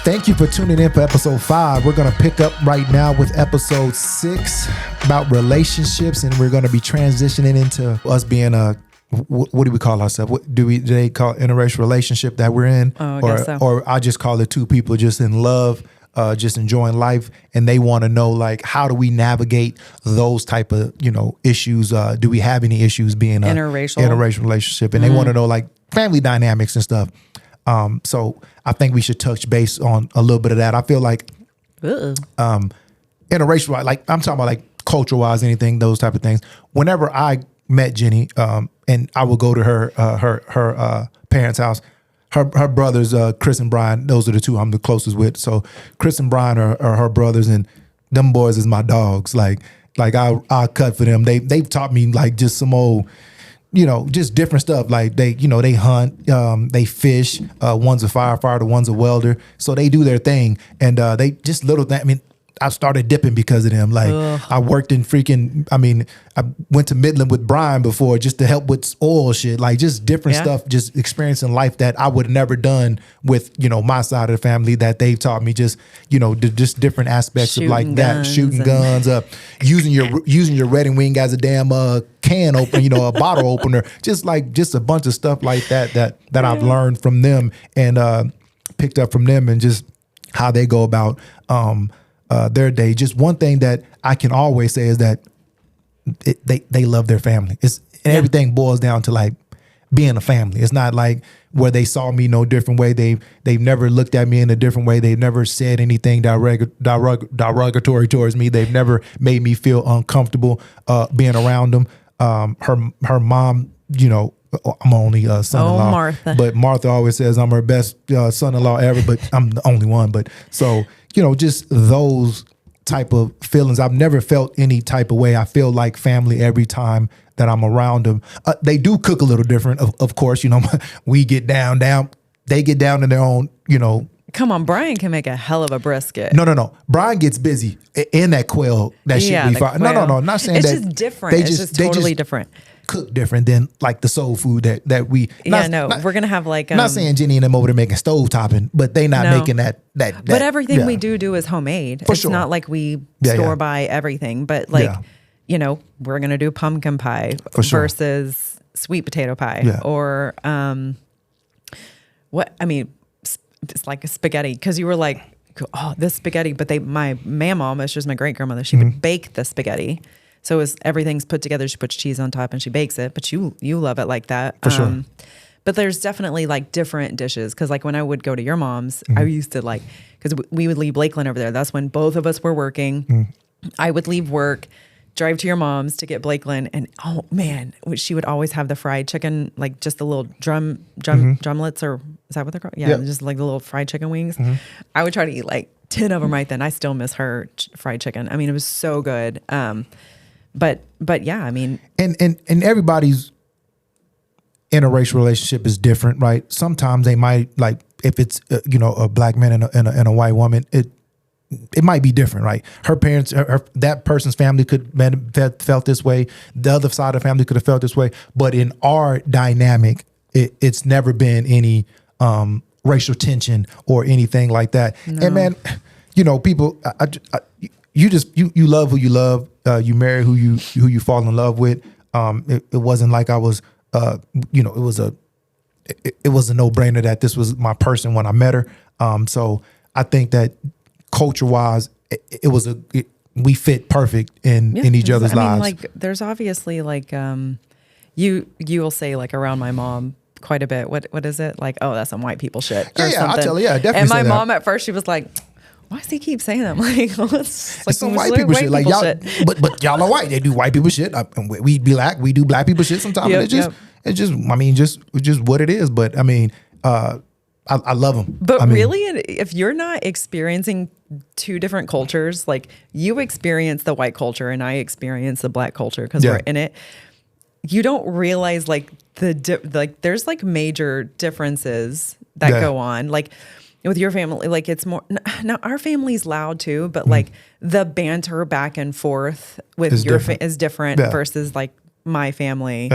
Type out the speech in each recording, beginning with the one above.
Thank you for tuning in for episode 5. We're going to pick up right now with episode 6 about relationships, and we're going to be transitioning into us being a, what do we call ourselves? What do they call interracial relationship that we're in? I guess so. Or I just call it two people just in love, just enjoying life, and they want to know, like, how do we navigate those type of, issues? Do we have any issues being a interracial relationship? And they want to know, like, family dynamics and stuff. So I think we should touch base on a little bit of that. I feel like interracial, like I'm talking about like culture wise, anything, those type of things. Whenever I met Jenni, and I would go to her parents' house, her brothers, Chris and Brian, those are the two I'm the closest with. So Chris and Brian are her brothers, and them boys is my dogs. Like I'll cut for them. They've taught me like just some old, just different stuff. Like they hunt, they fish. One's a firefighter, one's a welder. So they do their thing, and they just little thing. I mean, I started dipping because of them. Like I worked in I went to Midland with Brian before just to help with oil shit, like just different stuff, just experiencing life that I would have never done with, my side of the family that they've taught me just, just different aspects of like that, shooting guns up, using your wedding wing as a damn can opener, a bottle opener, just a bunch of stuff like that I've learned from them and picked up from them, and just how they go about their day. Just one thing that I can always say is that they love their family. Everything boils down to like being a family. It's not like where they saw me no different way. They've never looked at me in a different way. They've never said anything derogatory towards me. They've never made me feel uncomfortable being around them. Her mom, I'm only son-in-law. Martha. But Martha always says I'm her best son-in-law ever, but I'm the only one. But so, just those type of feelings. I've never felt any type of way. I feel like family every time that I'm around them. They do cook a little different, of course. We get down. They get down in their own, Come on, Brian can make a hell of a brisket. No. Brian gets busy in that quail. That shit we find. No. Not saying it's that. It's just different. It's just totally different. Cook different than like the soul food that we. We're gonna have like. Not saying Jenni and them over there making stove topping, but they not making that. But everything we do is homemade. It's not like we store buy everything, but like, we're gonna do pumpkin pie versus sweet potato pie or it's like a spaghetti, because you were like, oh, this spaghetti, but my mama, which was my great grandmother, she would bake the spaghetti. So it was, everything's put together. She puts cheese on top and she bakes it, but you love it like that. For sure. But there's definitely like different dishes. Cause like when I would go to your mom's, I used to like, cause we would leave Lakeland over there. That's when both of us were working. I would leave work, drive to your mom's to get Blakeland, and oh man, she would always have the fried chicken, like just the little drumlets, or is that what they're called? Yeah, just like the little fried chicken wings. I would try to eat like 10 of them right then. I still miss her fried chicken. I mean, it was so good. But yeah, I mean, and everybody's interracial relationship is different, right? Sometimes they might, like, if it's a black man and a white woman, it might be different, right? Her parents, that person's family could have felt this way. The other side of the family could have felt this way. But in our dynamic, it's never been any racial tension or anything like that. No. And man, people, you love who you love. You marry who you fall in love with. It wasn't like I was, it was a no-brainer that this was my person when I met her. So I think that culture-wise, we fit perfect in each other's lives. Like there's obviously like you will say like around my mom quite a bit. What is it like? Oh, that's some white people shit. I tell her, definitely. And my mom at first, she was like, why does he keep saying that? I'm like, well, it's like some white people shit. Like y'all, but y'all are white. They do white people shit. We black. We do black people shit sometimes. It's just what it is. But I mean, I love them. But really, if you're not experiencing two different cultures, like you experience the white culture and I experience the black culture because we're in it, you don't realize like there's like major differences that go on. Like with your family, like it's more, now our family's loud too, but like the banter back and forth with is different versus like my family.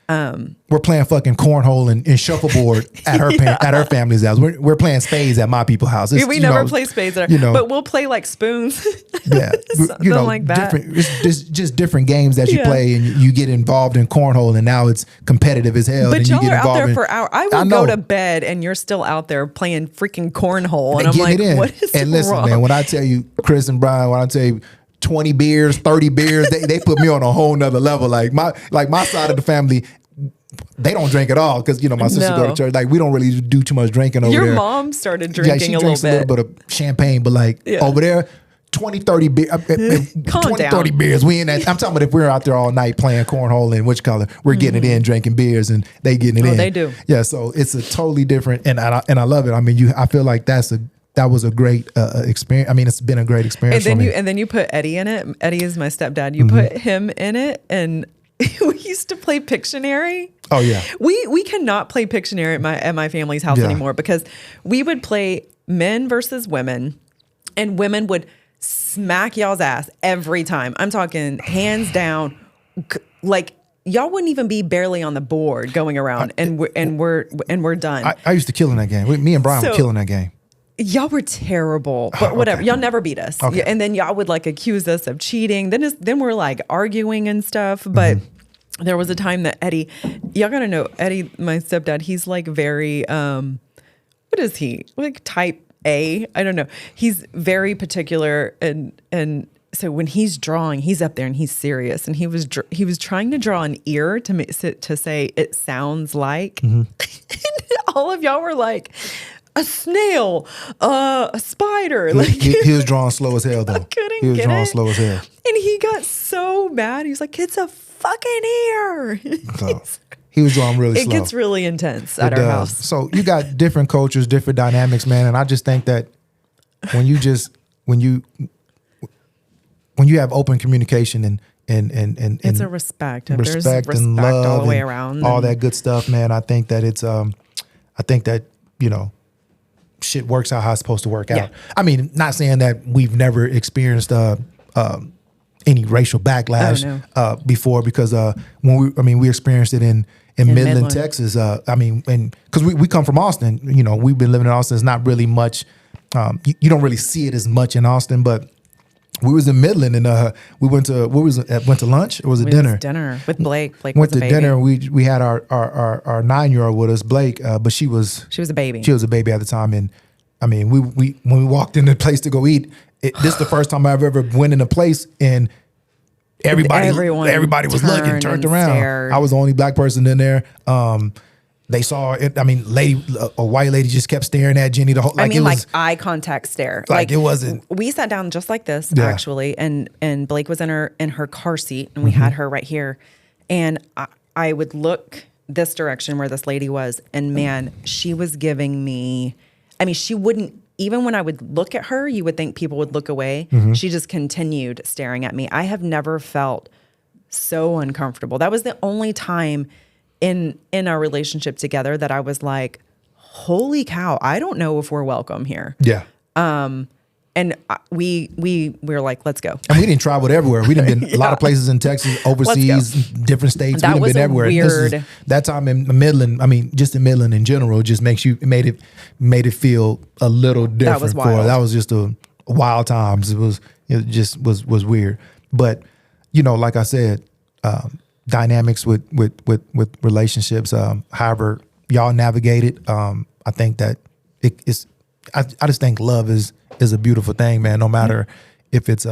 we're playing fucking cornhole and shuffleboard at her family's house. We're playing spades at my people's house. We never play spades there, but we'll play like spoons. Yeah, something like that. It's just different games that you play, and you get involved in cornhole, and now it's competitive as hell. But and y'all you get are out there in, for hours. I will go to bed, and you're still out there playing freaking cornhole, and I'm like, what is and listen, wrong? man, when I tell you, Chris and Brian, when I tell you 20 beers, 30 beers, they put me on a whole nother level. Like my side of the family, they don't drink at all because my sister go to church. Like we don't really do too much drinking over there. Your mom started drinking she a drinks little bit. A little bit of champagne, but over there, 20, 30 beers. 30 beers. We in that. I'm talking about if we're out there all night playing cornhole and which color, we're getting it in, drinking beers, and they getting it in. They do. Yeah, so it's a totally different, and I love it. I mean, I feel like that was a great experience. I mean, it's been a great experience for me. And then you put Eddie in it. Eddie is my stepdad. You put him in it, and we used to play Pictionary. Oh yeah. We cannot play Pictionary at my family's house anymore because we would play men versus women, and women would smack y'all's ass every time. I'm talking hands down. Like y'all wouldn't even be barely on the board going around, and we're done. I used to kill in that game. Me and Brian were killing that game. Y'all were terrible, but whatever. Y'all never beat us. Okay. And then y'all would like accuse us of cheating. Then we're like arguing and stuff. But there was a time that Eddie, y'all gotta know, Eddie, my stepdad, he's like very, what is he? Like type A? I don't know. He's very particular. And so when he's drawing, he's up there and he's serious. And he was trying to draw an ear to say it sounds like. And all of y'all were like, a snail, a spider. Like He was drawing slow as hell though. He was drawing slow as hell. And he got so mad. He was like, it's a fucking ear. So, he was drawing really slow. It gets really intense at our house. So you got different cultures, different dynamics, man. And I just think that when you have open communication and it's a respect. There's respect and love all the way and around. all that good stuff, man. I think that it's shit works out how it's supposed to work out. I mean, not saying that we've never experienced any racial backlash before, because we experienced it in Midland, Texas. Because we come from Austin, we've been living in Austin. It's not really much. You don't really see it as much in Austin, but we was in Midland and we went to lunch or was it dinner? Dinner with Blake. Blake went was a to baby. dinner. We had our 9-year-old with us, Blake, but she was a baby. She was a baby at the time, and I mean, we when we walked in the place to go eat, this is the first time I've ever went in a place and everybody was looking, turned around. Stared. I was the only black person in there. They saw it. I mean, a white lady just kept staring at Jenni the whole. Like eye contact stare. Like it wasn't. We sat down just like this actually, and Blake was in her car seat, and we had her right here, and I would look this direction where this lady was, and man, she was giving me. I mean, she wouldn't. Even when I would look at her, you would think people would look away. She just continued staring at me. I have never felt so uncomfortable. That was the only time in our relationship together that I was like, holy cow, I don't know if we're welcome here. Yeah. And we were like, let's go. And we didn't travel everywhere. We didn't been a lot of places in Texas, overseas, different states. That we didn't been everywhere. Weird. That time in Midland, I mean, just in Midland in general, just made it feel a little different. That was wild. That was just a wild times. It just was weird. But like I said, dynamics with relationships, however y'all navigate it, I think that it's. I just think love is a beautiful thing, man. No matter if it's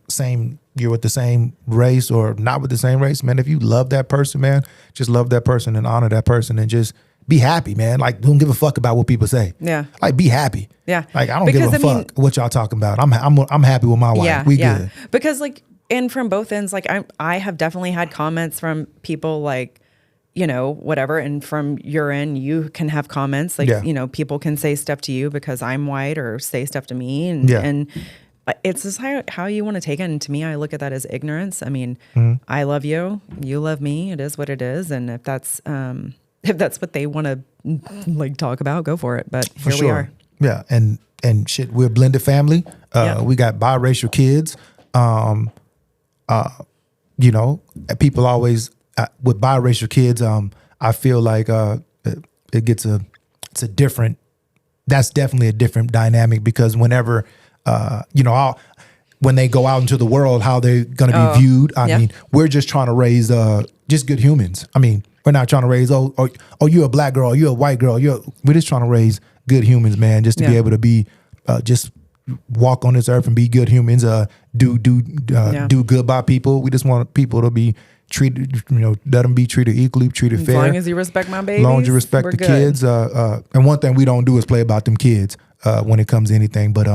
same, you're with the same race or not with the same race, man. If you love that person, man, just love that person and honor that person and just be happy, man. Like, don't give a fuck about what people say. Yeah. Like, be happy. Yeah. Like, I don't give a fuck what y'all talking about. I'm happy with my wife. Yeah. We good. Because and from both ends, like I have definitely had comments from people like, whatever. And from your end, you can have comments like, people can say stuff to you because I'm white or say stuff to me. And it's just how you want to take it. And to me, I look at that as ignorance. I mean, I love you, you love me. It is what it is. And if that's what they want to talk about, go for it. But here we are. Yeah. And shit, we're a blended family. We got biracial kids. People always with biracial kids, I feel like it's a different. That's definitely a different dynamic because whenever when they go out into the world, how they're going to be viewed. I mean, we're just trying to raise just good humans. I mean, we're not trying to raise you're a black girl, you're a white girl. We're just trying to raise good humans, man. Just to be able to be just walk on this earth and be good humans. Do good by people. We just want people to be treated. Let them be treated equally, treated fair. As long as you respect my babies, as long as you respect the kids. And one thing we don't do is play about them kids when it comes to anything. But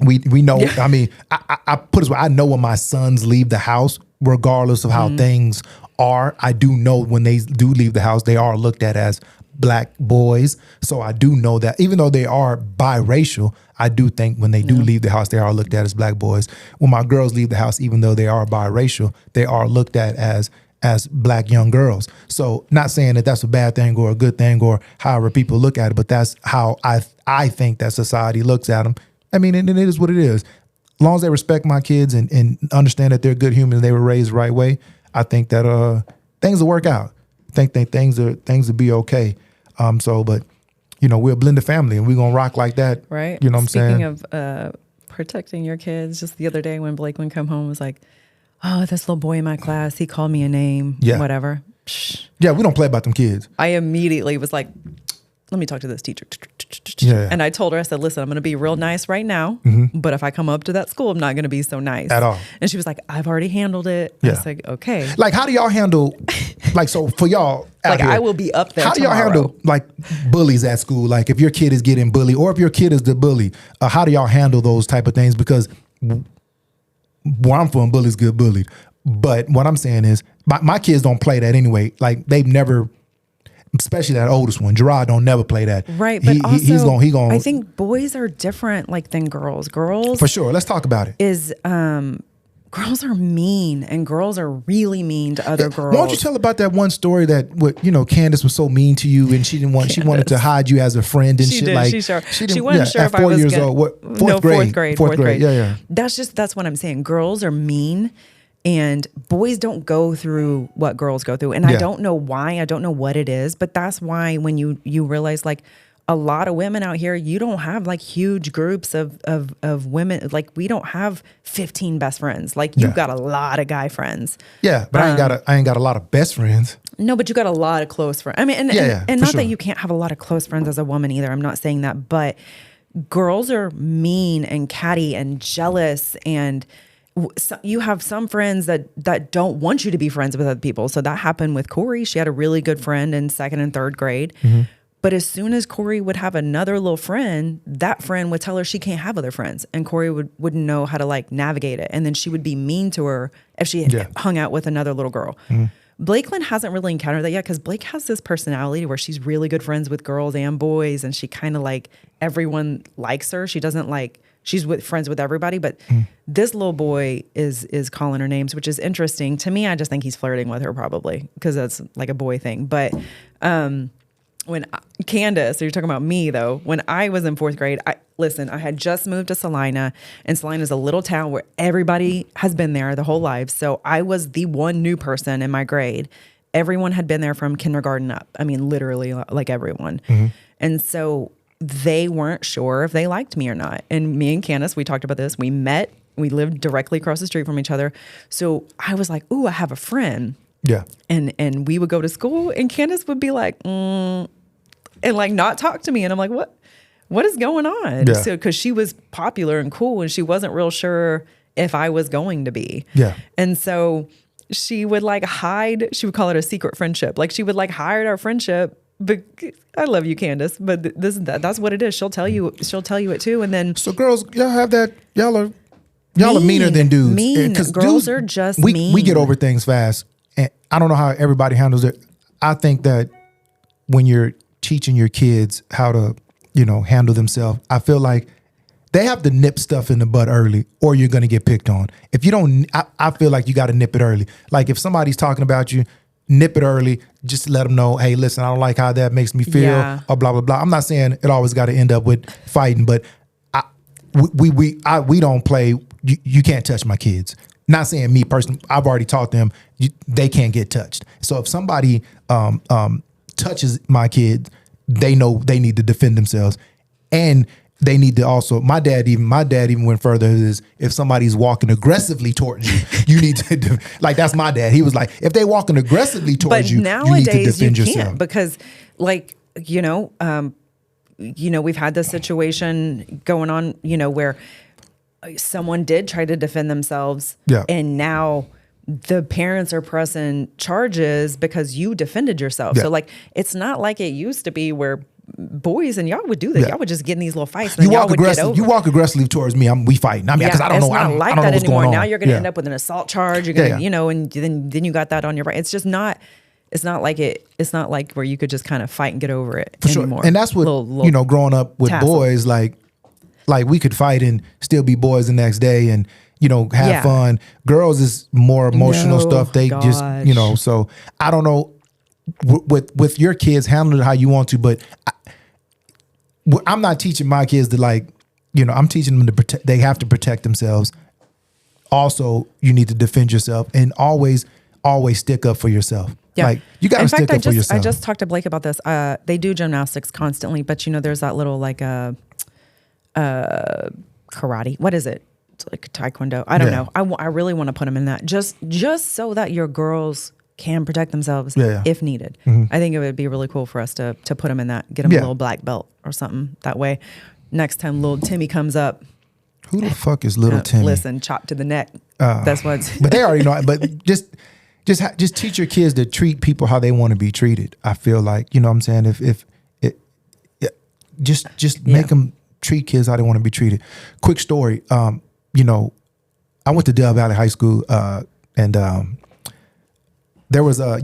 we know. Yeah. I mean, I put it this way. I know when my sons leave the house, regardless of how things are, I do know when they do leave the house, they are looked at as black boys. So I do know that even though they are biracial, I do think when they do leave the house, they are looked at as black boys. When my girls leave the house, even though they are biracial, they are looked at as black young girls. So not saying that that's a bad thing or a good thing or however people look at it, but that's how I think that society looks at them. I mean, and it is what it is. As long as they respect my kids and understand that they're good humans, they were raised the right way, I think that things will work out. I think things will be okay. But we're a blended family and we're gonna rock like that. Right. You know what I'm saying? Speaking of protecting your kids, just the other day when Blake would come home was like, oh, this little boy in my class, he called me a name. Yeah. Whatever. Psh. Yeah, we don't play about them kids. I immediately was like, let me talk to this teacher. Yeah. And I told her, I said, listen, I'm going to be real nice right now, but if I come up to that school, I'm not going to be so nice. At all. And she was like, I've already handled it. Yeah. I was like, okay. Like, how do y'all handle, like, so for y'all like here, I will be up there How do tomorrow. y'all handle, like, bullies at school? Like, if your kid is getting bullied or if your kid is the bully, how do y'all handle those type of things? Because where I'm from, bullies get bullied. But what I'm saying is, my kids don't play that anyway. Like, they've never... Especially that oldest one, Gerard don't never play that. Right, but he's going. I think boys are different, like than girls. Girls, for sure. Let's talk about it. Girls are mean, and girls are really mean to other girls. Why don't you tell about that one story that Candace was so mean to you, and she wanted to hide you as a friend and shit. Like she wasn't sure if I was years old. Fourth grade. Yeah. That's what I'm saying. Girls are mean. And boys don't go through what girls go through. And I don't know why. I don't know what it is. But that's why when you realize, like, a lot of women out here, you don't have, like, huge groups of women. Like, we don't have 15 best friends. Like, you've got a lot of guy friends. Yeah, but I ain't got a lot of best friends. No, but you got a lot of close friends. I mean, and not that you can't have a lot of close friends as a woman either. I'm not saying that. But girls are mean and catty and jealous, and... So you have some friends that don't want you to be friends with other people. So that happened with Corey. She had a really good friend in 2nd and 3rd grade. But as soon as Corey would have another little friend, that friend would tell her she can't have other friends. And Corey wouldn't know how to, like, navigate it. And then she would be mean to her if she hung out with another little girl. Blakelyn hasn't really encountered that yet because Blake has this personality where she's really good friends with girls and boys. And she kind of, like, everyone likes her. She doesn't, like... She's friends with everybody, but this little boy is calling her names, which is interesting. To me, I just think he's flirting with her probably because that's like a boy thing. But when Candace, so you're talking about me though, when I was in 4th grade, I had just moved to Salina, and Salina's a little town where everybody has been there their whole lives. So I was the one new person in my grade. Everyone had been there from kindergarten up. I mean, literally like everyone. And so they weren't sure if they liked me or not. And me and Candace, we talked about this. We met. We lived directly across the street from each other. So I was like, ooh, I have a friend. Yeah. And we would go to school, and Candace would be like, and like not talk to me. And I'm like, what is going on? Yeah. So, because she was popular and cool, and she wasn't real sure if I was going to be. Yeah. And so she would like hide. She would call it a secret friendship. Like she would like hide our friendship. But I love you, Candace. But that's what it is. She'll tell you it too. And then so girls, y'all have that. Y'all are meaner than dudes. Mean. Girls dudes, are just mean. We get over things fast, and I don't know how everybody handles it. I think that when you're teaching your kids how to, handle themselves, I feel like they have to nip stuff in the bud early, or you're gonna get picked on. If you don't, I feel like you got to nip it early. Like if somebody's talking about you, nip it early. Just let them know, hey, listen, I don't like how that makes me feel, or blah blah blah. I'm not saying it always got to end up with fighting, but we don't play. You can't touch my kids. not saying me personally, I've already taught them they can't get touched. So if somebody touches my kids, they know they need to defend themselves, and they need to also. My dad even went further. Is if somebody's walking aggressively towards you, you need to like that's my dad. He was like, if they walking aggressively towards you, nowadays you need to defend you yourself. can't because like we've had this situation going on, where someone did try to defend themselves, and now the parents are pressing charges because you defended yourself. So like, it's not like it used to be where boys and y'all would do this. Y'all would just get in these little fights. And y'all would get over. You walk aggressively towards me. We fighting. I mean, because I don't know. I don't know what's going on. Now you're going to end up with an assault charge. You're going to, and then you got that on your right. It's just not. It's not like it. It's not like where you could just kind of fight and get over it anymore. Sure. And that's what growing up with boys, like we could fight and still be boys the next day and have fun. Girls is more emotional stuff. They just So I don't know with your kids, handle it how you want to, but I'm not teaching my kids to I'm teaching them to protect. They have to protect themselves. Also, you need to defend yourself and always stick up for yourself. Yeah. Like you got to stick up for yourself. I just talked to Blake about this. They do gymnastics constantly, but there's that little karate. What is it? It's like taekwondo. I don't know. I really want to put them in that just so that your girls can protect themselves if needed. Mm-hmm. I think it would be really cool for us to put them in that, get them a little black belt or something. That way, next time little Timmy comes up. Who the fuck is little Timmy? Listen, chop to the neck. That's what's. But they already know. But just teach your kids to treat people how they want to be treated. I feel like, what I'm saying? If make them treat kids how they want to be treated. Quick story. I went to Del Valley High School, and there was a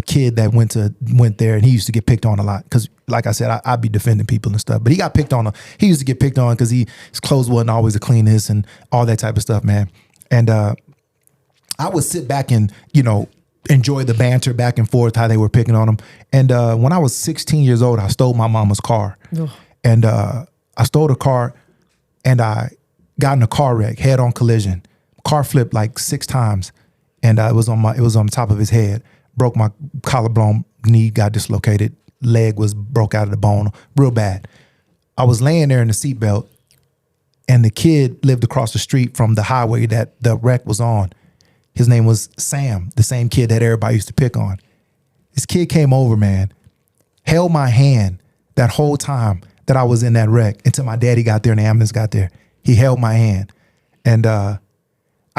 kid that went there, and he used to get picked on a lot because, like I said, I'd be defending people and stuff. But he got picked on. He used to get picked on because his clothes wasn't always the cleanest and all that type of stuff, man. And I would sit back and enjoy the banter back and forth how they were picking on him. And when I was 16 years old, I stole my mama's car, and I stole the car, and I got in a car wreck, head-on collision. Car flipped like 6 times. And it was on the top of his head. Broke my collarbone, knee got dislocated, leg was broke out of the bone, real bad. I was laying there in the seatbelt, and the kid lived across the street from the highway that the wreck was on. His name was Sam, the same kid that everybody used to pick on. This kid came over, man, held my hand that whole time that I was in that wreck until my daddy got there and the ambulance got there. He held my hand, and I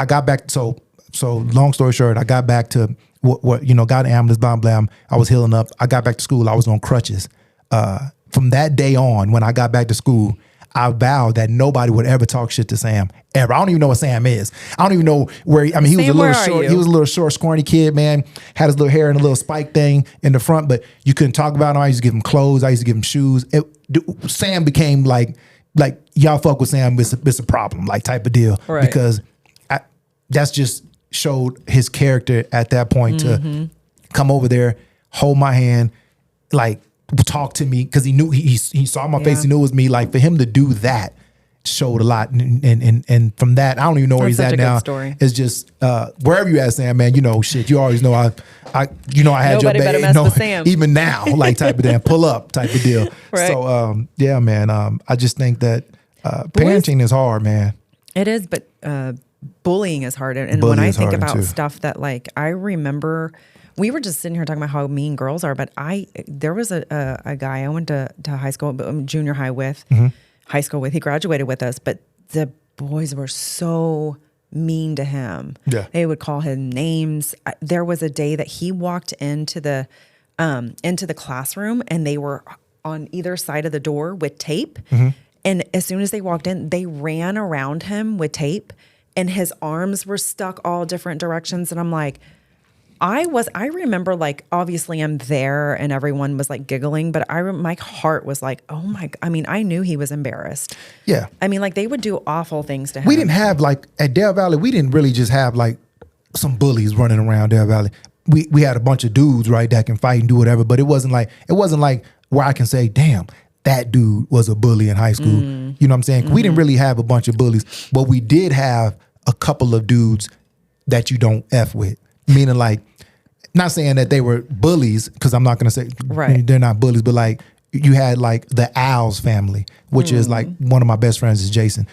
got back. So long story short, I got back to got an ambulance, blah, blah. I was healing up. I got back to school. I was on crutches. From that day on, when I got back to school, I vowed that nobody would ever talk shit to Sam, ever. I don't even know what Sam is. I don't even know where, he was a little short. He was a little short, scrawny kid, man. Had his little hair and a little spike thing in the front, but you couldn't talk about him. I used to give him clothes. I used to give him shoes. Sam became like y'all fuck with Sam, it's a problem, like type of deal. Right. Because that's just showed his character at that point to come over there, hold my hand, like talk to me, because he knew he saw my face, he knew it was me. Like for him to do that showed a lot, and from that I don't even know where he's at now. Story. It's just wherever you at, Sam, man. Shit. You always know I had nobody your back. Even now, like type of damn pull up type of deal. Right. So yeah, man. I just think that parenting is hard, man. It is, but bullying is hard. And when I think about stuff that, like, I remember we were just sitting here talking about how mean girls are, but there was a guy I went to high school, junior high with, high school with, he graduated with us, but the boys were so mean to him. Yeah. They would call him names. There was a day that he walked into the classroom, and they were on either side of the door with tape. And as soon as they walked in, they ran around him with tape, and his arms were stuck all different directions. And I'm like, I remember, like, obviously I'm there and everyone was like giggling, but my heart was like, oh my, I mean, I knew he was embarrassed. Yeah. I mean, like, they would do awful things to him. We didn't have, like, at Del Valley, we didn't really just have like some bullies running around Del Valley. We had a bunch of dudes, right, that can fight and do whatever, but it wasn't like where I can say, damn, that dude was a bully in high school. You know what I'm saying? We didn't really have a bunch of bullies, but we did have a couple of dudes that you don't F with. Meaning like, not saying that they were bullies, because I'm not going to say they're not bullies, but like you had like the Owls family, which is like one of my best friends is Jason.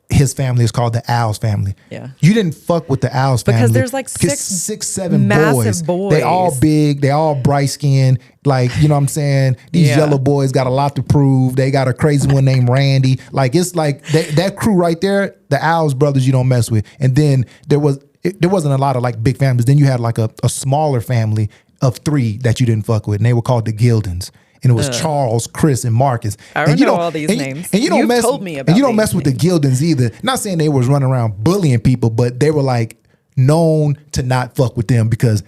His family is called the Owls family. Yeah. You didn't fuck with the Owls family. Because there's like six, seven massive boys. They all big. They all bright skinned. Like, you know what I'm saying? These yellow boys got a lot to prove. They got a crazy one named Randy. Like, it's like that crew right there, the Owls brothers you don't mess with. And then there wasn't a lot of like big families. Then you had like a smaller family of 3 that you didn't fuck with. And they were called the Gildens. And it was Charles, Chris, and Marcus. I don't know all these names. And you don't mess. Told me about. And you don't mess with the Gildens either. Not saying they was running around bullying people, but they were like known to not fuck with them because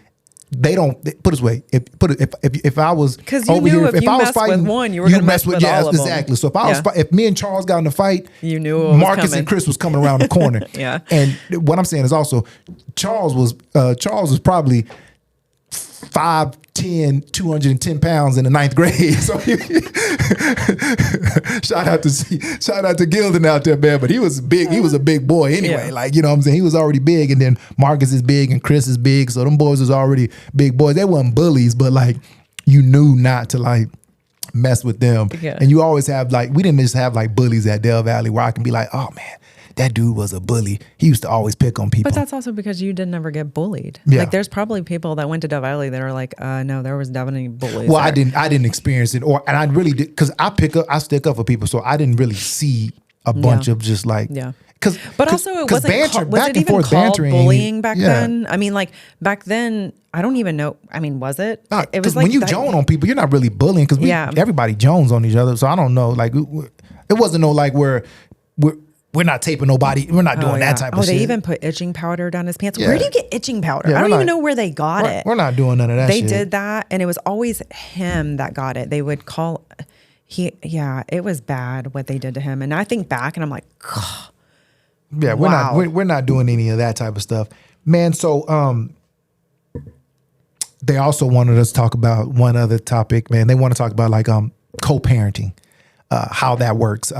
they don't. Put it this way, if I was over here, if I was fighting with one, you were gonna mess with all of them. Exactly. So if I was, if me and Charles got in a fight, you knew what was Marcus coming. and Chris was coming around the corner. Yeah. And what I'm saying is also Charles was probably 5'10", 210 pounds in the 9th grade. So shout out to Gilden out there, man. But he was big. He was a big boy anyway. Yeah. Like, you know what I'm saying? He was already big. And then Marcus is big and Chris is big. So them boys was already big boys. They weren't bullies, but like you knew not to like mess with them. Yeah. And you always have like, we didn't just have like bullies at Del Valley where I can be like, oh man, that dude was a bully. He used to always pick on people. But that's also because you didn't ever get bullied. Yeah. Like there's probably people that went to Del Valley that are like, no, there was definitely bullies. Well, there. I didn't experience it, and I really did because I stick up for people, so I didn't really see a bunch of just like But also it wasn't banter, was back it and even forth called bantering bullying back then? I mean, like back then, I don't even know. I mean, was it? It was like when you joan on people, you're not really bullying because everybody jones on each other. So I don't know, like it wasn't no like we're not taping nobody. We're not doing that type of shit. Oh, they even put itching powder down his pants. Yeah. Where do you get itching powder? Yeah, I don't even know where they got it. We're not doing none of that They shit. did that, and it was always him that got it. They would call it was bad what they did to him. And I think back and I'm like, God, yeah, we're not doing any of that type of stuff. Man, so they also wanted us to talk about one other topic, man. They want to talk about like co-parenting. How that works.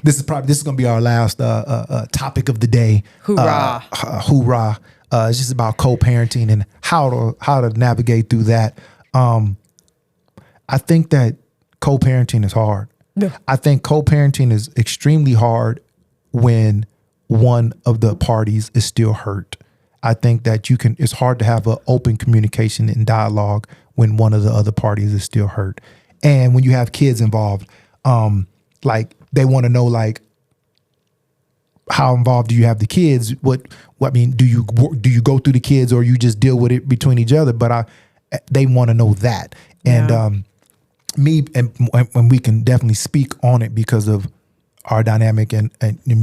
This is going to be our last topic of the day. Hoorah! Hoorah! It's just about co-parenting and how to navigate through that. I think that co-parenting is hard. Yeah. I think co-parenting is extremely hard when one of the parties is still hurt. I think that it's hard to have an open communication and dialogue when one of the other parties is still hurt. And when you have kids involved, like they want to know like how involved do you have the kids? What I mean, do you go through the kids or you just deal with it between each other? But they want to know that. And me and we can definitely speak on it because of our dynamic and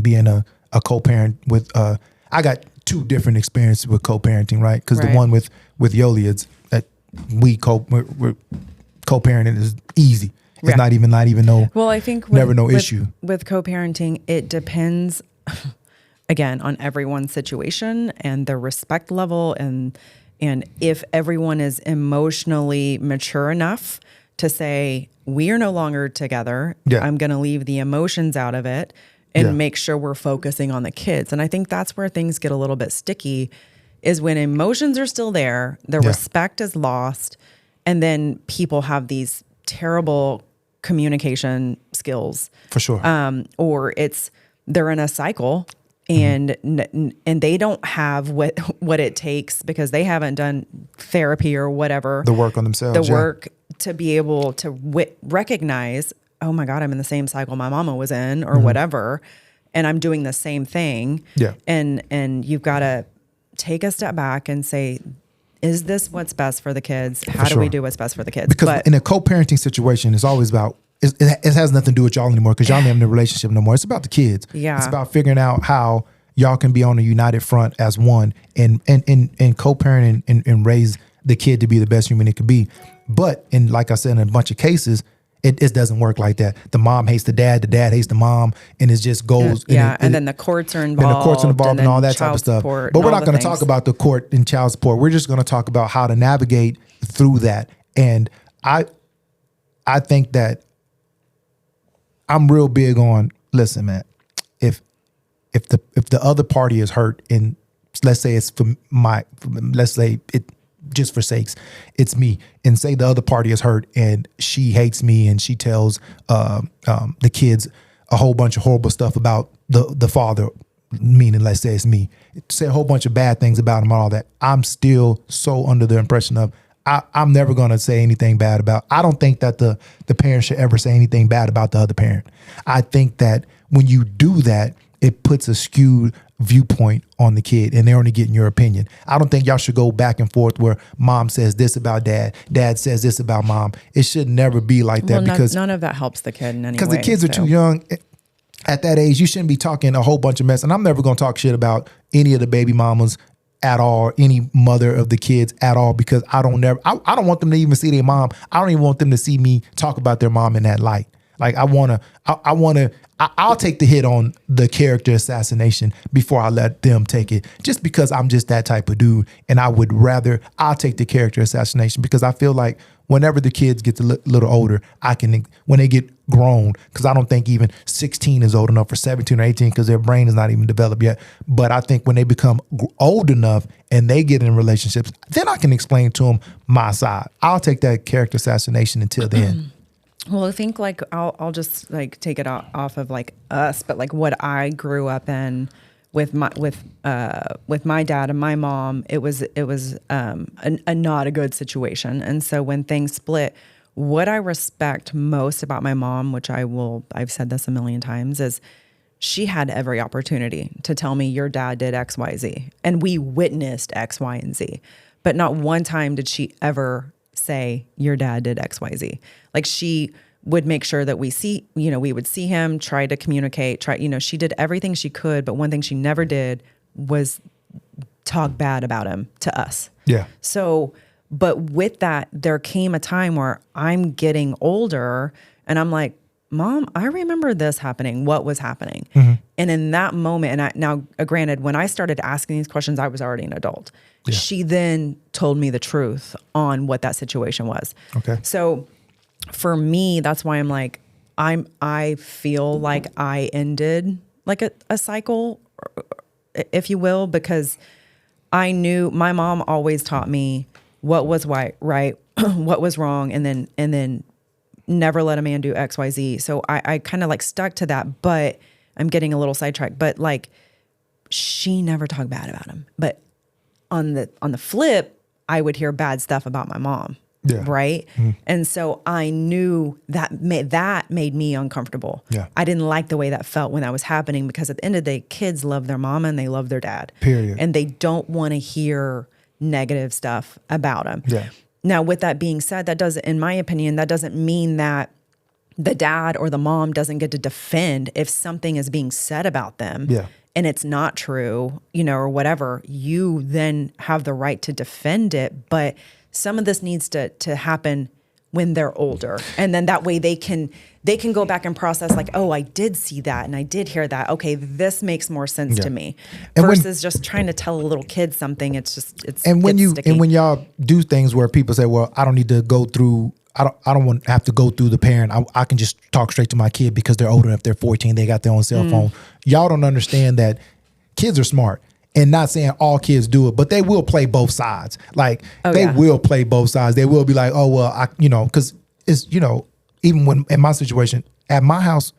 being a co-parent with I got 2 different experiences with co-parenting, right? Because the one with Yoli is that we're co-parenting is easy. It's not even no. Well, I think issue with co-parenting. It depends again on everyone's situation and their respect level, and if everyone is emotionally mature enough to say we are no longer together. Yeah. I'm going to leave the emotions out of it and make sure we're focusing on the kids. And I think that's where things get a little bit sticky. Is when emotions are still there, the respect is lost, and then people have these terrible communication skills for sure, or they're in a cycle and they don't have what it takes because they haven't done therapy or whatever, the work on themselves, work to be able to recognize, oh my God, I'm in the same cycle my mama was in or whatever, and I'm doing the same thing. And you've got to take a step back and say, is this what's best for the kids? How do we do what's best for the kids? Because in a co-parenting situation, it's always about, it has nothing to do with y'all anymore because y'all not in a relationship no more. It's about the kids. Yeah. It's about figuring out how y'all can be on a united front as one and co-parent and raise the kid to be the best human it could be. But like I said, in a bunch of cases, it doesn't work like that. The mom hates the dad hates the mom, and it just goes. And then the courts are involved. And all that type of stuff. But we're not going to talk about the court and child support. We're just going to talk about how to navigate through that. And I think that I'm real big on, listen, man, if if the other party is hurt, and let's say it's let's say it just for sakes, it's me, and say the other party is hurt and she hates me and she tells the kids a whole bunch of horrible stuff about the father, meaning let's say it's me, say a whole bunch of bad things about him and all that. I'm still so under the impression of I'm never going to say anything bad about. I don't think that the parent should ever say anything bad about the other parent. I think that when you do that, it puts a skewed viewpoint on the kid and they're only getting your opinion. I don't think y'all should go back and forth where mom says this about dad, dad says this about mom. It should never be like that, because none of that helps the kid in any way. Because the kids are too young. At that age, you shouldn't be talking a whole bunch of mess. And I'm never going to talk shit about any of the baby mamas at all, any mother of the kids at all, because I don't want them to even see their mom. I don't even want them to see me talk about their mom in that light. Like I'll take the hit on the character assassination before I let them take it, just because I'm just that type of dude. And I'll take the character assassination, because I feel like whenever the kids get a little older, when they get grown, because I don't think even 16 is old enough for 17 or 18, because their brain is not even developed yet. But I think when they become old enough and they get in relationships, then I can explain to them my side. I'll take that character assassination until then. Well, I think like I'll just like take it off of like us, but like what I grew up in with my dad and my mom, it was a not a good situation. And so when things split, what I respect most about my mom, which I've said this a million times, is she had every opportunity to tell me your dad did X, Y, Z, and we witnessed X, Y, and Z, but not one time did she ever say your dad did X, Y, Z. Like she would make sure that we would see him, try to communicate, she did everything she could, but one thing she never did was talk bad about him to us. Yeah. So, but with that, there came a time where I'm getting older and I'm like, Mom, I remember this happening. What was happening? Mm-hmm. And in that moment, and granted, when I started asking these questions, I was already an adult. Yeah. She then told me the truth on what that situation was. Okay. So for me, that's why I'm like, I feel like I ended like a cycle, if you will, because I knew my mom always taught me what was right, what was wrong, and then never let a man do X, Y, Z. So I kind of like stuck to that, but I'm getting a little sidetracked. But like, she never talked bad about him. But on the flip, I would hear bad stuff about my mom. Yeah. Right. Mm-hmm. And so I knew that made me uncomfortable. Yeah. I didn't like the way that felt when that was happening, because at the end of the day, kids love their mama and they love their dad. Period. And they don't want to hear negative stuff about them. Yeah. Now, with that being said, in my opinion, that doesn't mean that the dad or the mom doesn't get to defend if something is being said about them. Yeah. And it's not true, or whatever. You then have the right to defend it, but some of this needs to happen when they're older. And then that way they can go back and process like, oh, I did see that and I did hear that. Okay, this makes more sense to me. And versus just trying to tell a little kid something. It's when y'all do things where people say, well, I don't need to go through, I don't want to have to go through the parent. I can just talk straight to my kid because they're older enough, they're 14, they got their own cell phone. Y'all don't understand that kids are smart. And not saying all kids do it, but they will play both sides. Like will play both sides. They will be like, oh, well, because it's, even when in my situation, at my house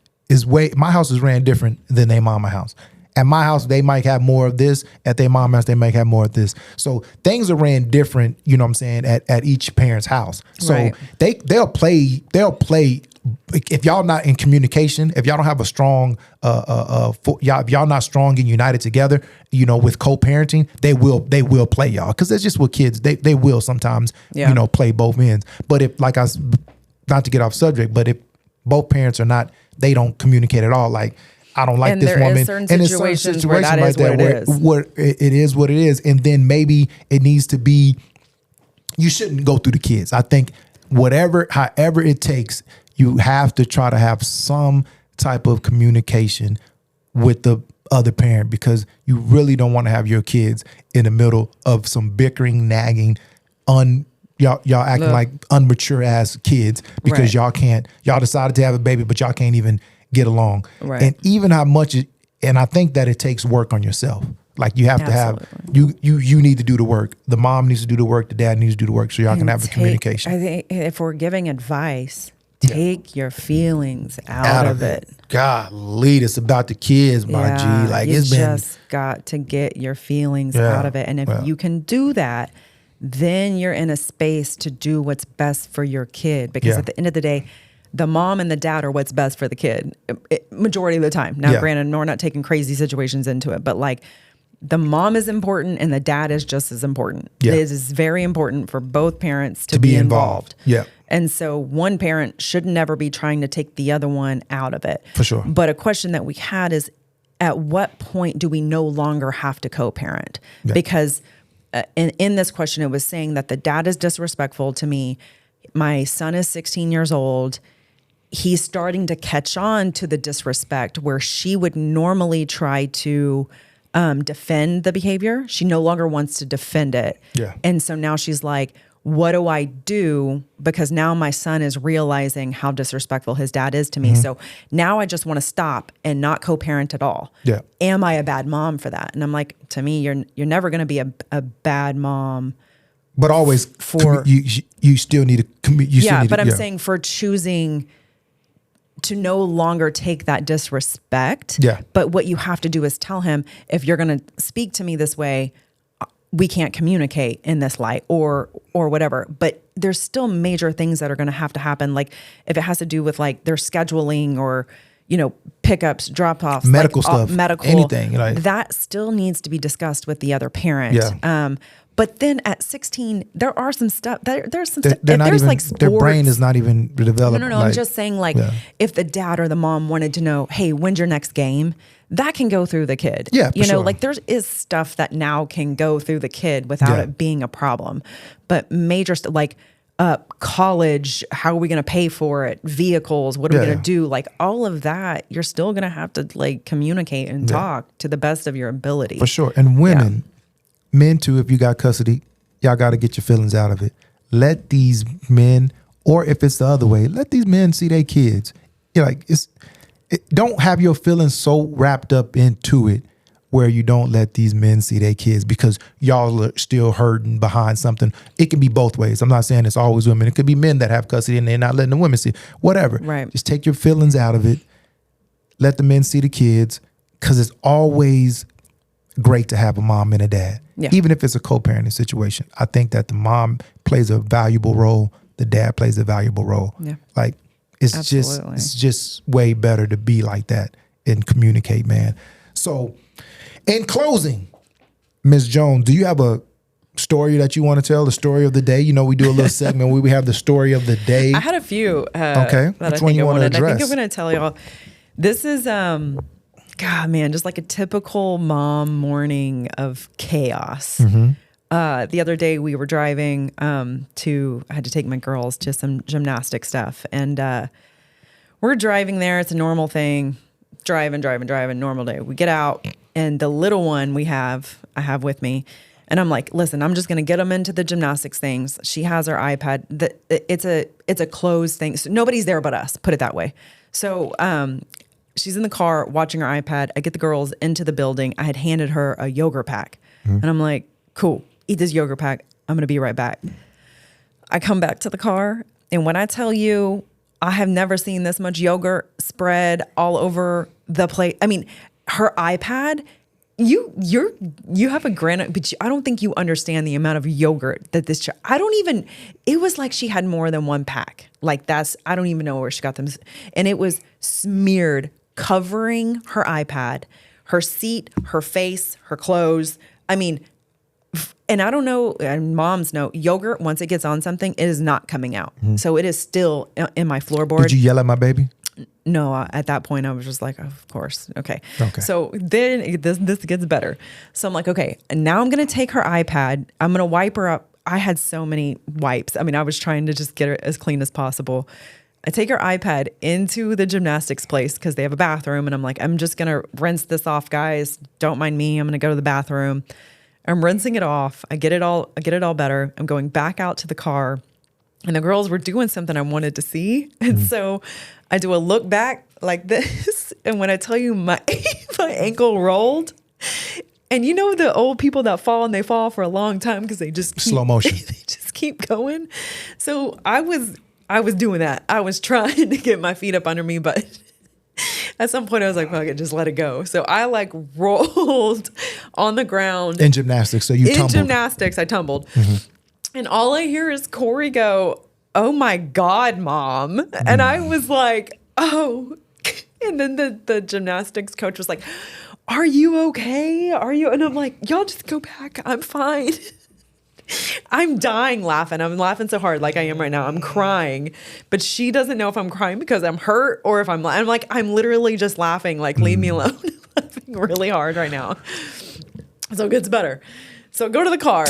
my house is ran different than their mama house. At my house, they might have more of this. At their mama house, they might have more of this. So things are ran different, you know what I'm saying, at each parent's house. So they'll play if y'all not in communication, if y'all don't have a strong, if y'all not strong and united together, with co-parenting, they will play y'all, because that's just what kids they will sometimes, play both ends. But if not to get off subject, but if both parents they don't communicate at all, like I don't like this woman, and in certain situations where that is where it is what it is, and then maybe it needs to be. You shouldn't go through the kids. I think however it takes. You have to try to have some type of communication with the other parent, because you really don't want to have your kids in the middle of some bickering, nagging, y'all acting like unmature ass kids because y'all decided to have a baby, but y'all can't even get along. Right. And even how much And I think that it takes work on yourself. Like you have Absolutely. to have, you need to do the work. The mom needs to do the work. The dad needs to do the work so y'all can have a communication. I think if we're giving advice, take your feelings out of it. Golly, it's about the kids, my G. Like you it's been just got to get your feelings out of it. And if you can do that, then you're in a space to do what's best for your kid. Because at the end of the day, the mom and the dad are what's best for the kid, majority of the time. Now, granted, we're not taking crazy situations into it, but like the mom is important and the dad is just as important. Yeah. It is very important for both parents to be involved. Yeah. And so one parent should never be trying to take the other one out of it. For sure. But a question that we had is, at what point do we no longer have to co-parent? Yeah. Because in this question, it was saying that the dad is disrespectful to me. My son is 16 years old. He's starting to catch on to the disrespect where she would normally try to defend the behavior. She no longer wants to defend it. Yeah. And so now she's like, what do I do? Because now my son is realizing how disrespectful his dad is to me. So now I just want to stop and not co-parent at all. Yeah. Am I a bad mom for that? And I'm like, to me, you're never going to be a bad mom. But always for you still need to I'm saying for choosing to no longer take that disrespect. Yeah. But what you have to do is tell him, if you're going to speak to me this way, we can't communicate in this light or whatever. But there's still major things that are going to happen. Like if it has to do with like their scheduling or, pickups, drop-offs, medical stuff, anything like that still needs to be discussed with the other parent. Yeah. But then at 16, there are some stuff. There's some stuff. They're not there's even, like sports, their brain is not even developed. No. I'm just saying, like, if the dad or the mom wanted to know, hey, when's your next game? That can go through the kid. Yeah, for sure. Like there is stuff that now can go through the kid without it being a problem. But major stuff like college, how are we going to pay for it? Vehicles, what are we going to do? Like all of that, you're still going to have to like communicate and talk to the best of your ability. For sure. And women, men too, if you got custody, y'all got to get your feelings out of it. Let these men, or if it's the other way, let these men see their kids. Don't have your feelings so wrapped up into it where you don't let these men see their kids because y'all are still hurting behind something. It can be both ways. I'm not saying it's always women. It could be men that have custody and they're not letting the women see. Whatever. Right. Just take your feelings out of it. Let the men see the kids because it's always great to have a mom and a dad. Yeah. Even if it's a co-parenting situation. I think that the mom plays a valuable role. The dad plays a valuable role. Yeah. Like it's Absolutely. just way better to be like that and communicate, man. So in closing, Ms. Jones, do you have a story that you want to tell? The story of the day? We do a little segment where we have the story of the day. I had a few. Okay. That Which one you want to address? I think I'm going to tell y'all. This is, God, man, just like a typical mom morning of chaos. Mm-hmm. The other day we were driving I had to take my girls to some gymnastic stuff. And we're driving there. It's a normal thing. Driving, normal day. We get out and the little one I have with me. And I'm like, listen, I'm just going to get them into the gymnastics things. She has her iPad. It's a closed thing. So nobody's there but us, put it that way. So she's in the car watching her iPad. I get the girls into the building. I had handed her a yogurt pack. Mm-hmm. And I'm like, cool, eat this yogurt pack. I'm going to be right back. I come back to the car. And when I tell you, I have never seen this much yogurt spread all over the plate. I mean, her iPad, you have a granite, but I don't think you understand the amount of yogurt that this child, it was like she had more than one pack. Like I don't even know where she got them. And it was smeared, covering her iPad, her seat, her face, her clothes. I mean, and I don't know, and moms know, yogurt, once it gets on something, it is not coming out. Mm-hmm. So it is still in my floorboard. Did you yell at my baby? No, at that point I was just like, of course. Okay. So then this gets better. So I'm like, okay, and now I'm going to take her iPad. I'm going to wipe her up. I had so many wipes. I mean, I was trying to just get her as clean as possible. I take her iPad into the gymnastics place because they have a bathroom. And I'm like, I'm just going to rinse this off, guys. Don't mind me. I'm going to go to the bathroom. I'm rinsing it off. I get it all better. I'm going back out to the car. And the girls were doing something I wanted to see. And so I do a look back like this. And when I tell you my my ankle rolled, and you know the old people that fall and they fall for a long time because they just Slow motion. They just keep going. So I was doing that. I was trying to get my feet up under me, but at some point I was like, fuck it, just let it go. So I like rolled on the ground. In gymnastics, so you tumbled. In gymnastics, I tumbled. And all I hear is Corey go, "Oh my God, Mom." And I was like, oh. And then the gymnastics coach was like, "Are you okay? Are you?" And I'm like, "Y'all just go back. I'm fine." I'm dying laughing. I'm laughing so hard like I am right now. I'm crying. But she doesn't know if I'm crying because I'm hurt or if I'm like, I'm literally just laughing. Like, leave me alone. I'm laughing really hard right now. So it gets better. So go to the car.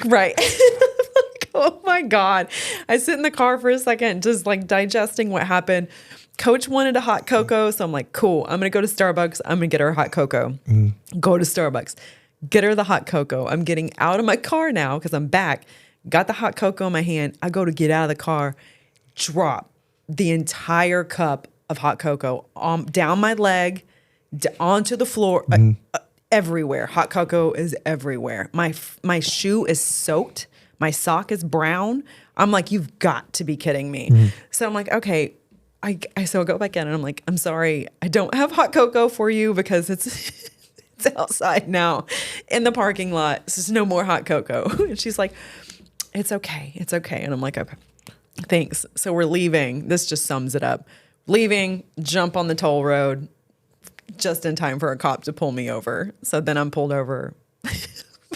Right. Like, oh my God. I sit in the car for a second, just like digesting what happened. Coach wanted a hot cocoa. So I'm like, cool. I'm going to go to Starbucks. I'm going to get her a hot cocoa. Go to Starbucks. Get her the hot cocoa. I'm getting out of my car now because I'm back. Got the hot cocoa in my hand. I go to get out of the car. Drop the entire cup of hot cocoa down my leg, onto the floor, everywhere. Hot cocoa is everywhere. My shoe is soaked. My sock is brown. I'm like, you've got to be kidding me. So I'm like, okay. So I go back in and I'm like, I'm sorry, I don't have hot cocoa for you because it's outside now in the parking lot. So there's no more hot cocoa. And she's like, it's okay. It's okay. And I'm like, okay, thanks. So we're leaving. This just sums it up. Leaving, jump on the toll road just in time for a cop to pull me over. So then I'm pulled over.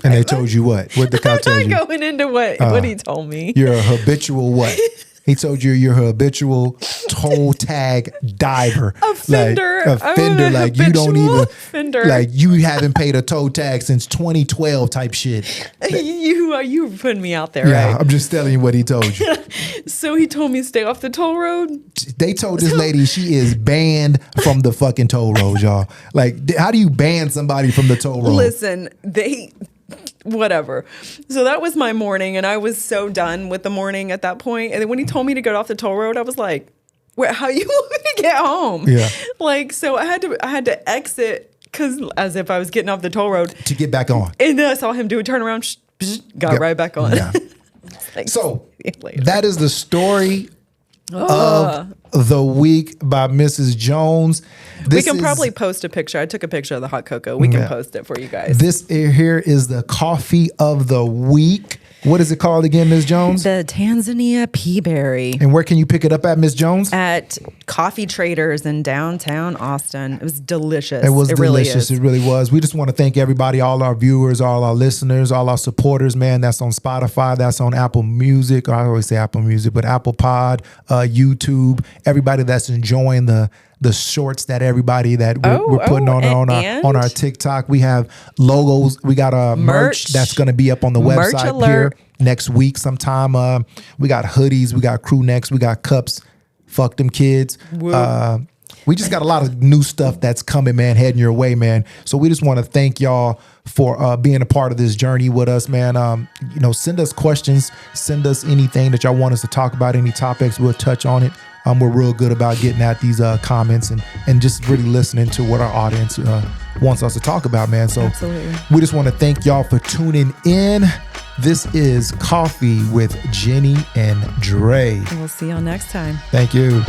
And they told you what? What the cop tell I'm you? not going into what he told me. You're a habitual what? He told you you're a habitual toll tag diver. Offender. Like, offender. Like you don't even, offender. like you haven't paid a toll tag since 2012 type shit. You putting me out there, Yeah, right? I'm just telling you what he told you. So he told me to stay off the toll road. They told this lady she is banned from the fucking toll road, y'all. Like, how do you ban somebody from the toll road? Listen, whatever. So that was my morning, and I was so done with the morning at that point. And then when he told me to get off the toll road, I was like, "Wait, how you want me to get home?" Yeah. Like, so I had to exit because as if I was getting off the toll road To get back on. and then I saw him do a turnaround, got right back on. Yeah. Like, So see you later. that is the story of the week by Mrs. Jones. We can probably post a picture. I took a picture of the hot cocoa. We can post it for you guys. This here is the coffee of the week. What is it called again, Ms. Jones? The Tanzania Peaberry. And where can you pick it up at, Ms. Jones? At Coffee Traders in downtown Austin. It was delicious. It was delicious. Really It really was. We just want to thank everybody, all our viewers, all our listeners, all our supporters, man. That's on Spotify. That's on Apple Music. Or I always say Apple Music, but Apple Pod, YouTube. Everybody that's enjoying the shorts that everybody that we're putting on our TikTok. We have logos. We got a merch that's going to be up on the website here next week sometime. We got hoodies. We got crew necks. We got cups. Fuck them kids. We just got a lot of new stuff that's coming, man, heading your way, man. So we just want to thank y'all for being a part of this journey with us, man. Send us questions. Send us anything that y'all want us to talk about, any topics. We'll touch on it. We're real good about getting at these comments and just really listening to what our audience wants us to talk about, man. So Absolutely. We just want to thank y'all for tuning in. This is Coffee with Jenni and Dre. We'll see y'all next time. Thank you.